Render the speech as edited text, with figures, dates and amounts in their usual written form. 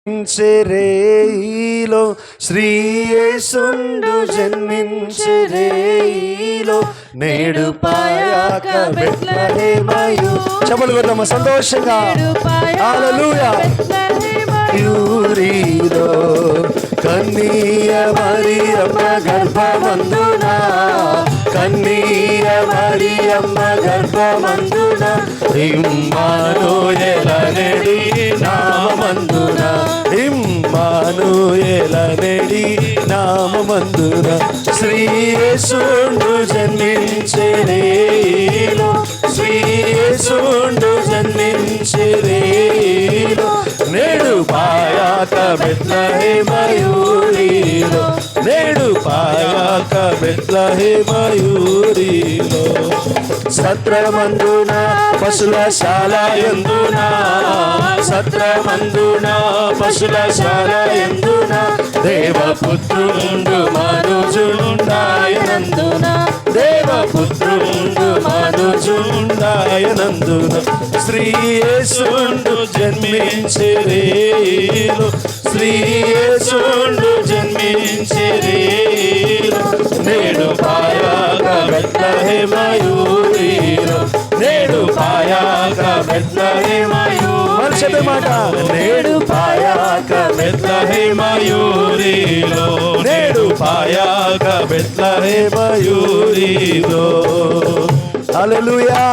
జన్మించెరేయిలో శ్రీయేసుండు జన్మించెరేయిలో నేడు పాయాక బెత్లెహేమయు. చప్పలు కొడదామా సంతోషంగా. హల్లెలూయా. యూరిలో కన్నీయ మరియమ్మ గర్భమందున, కన్నీయ మరియమ్మ గర్భమందున ఇమ్మానుయేలనెడి నామమందున, ఇమ్మానుయేలనెడి నామమందున శ్రీయేసుండు జన్మించెరేయిలో, శ్రీయేసుండు జన్మించెరేయిలో నేడు పాయాక బెత్లెహేమయూరిలో, నేడు పాయాక బెత్లెహేమయూరిలో. సత్రమందున పశులశాల యందున, సత్రమందున పశులశాల యందున దేవపుత్రుండు మనుజుండాయనందున, దేవపుత్రుండు మనుజుండాయనందున శ్రీయేసుండు జన్మించెరేయిలో, శ్రీయేసుండు జన్మించెరేయిలో నేడు పాయాక బెత్లెహేమయూరిలో, నేడు పాయాక బెత్లెహేమయూరిలో. మనిషి మాట, నేడు పాయాక బెత్లెహేమయూరిలో, నేడు పాయాక బెత్లెహేమయూరిలో. హల్లెలూయా.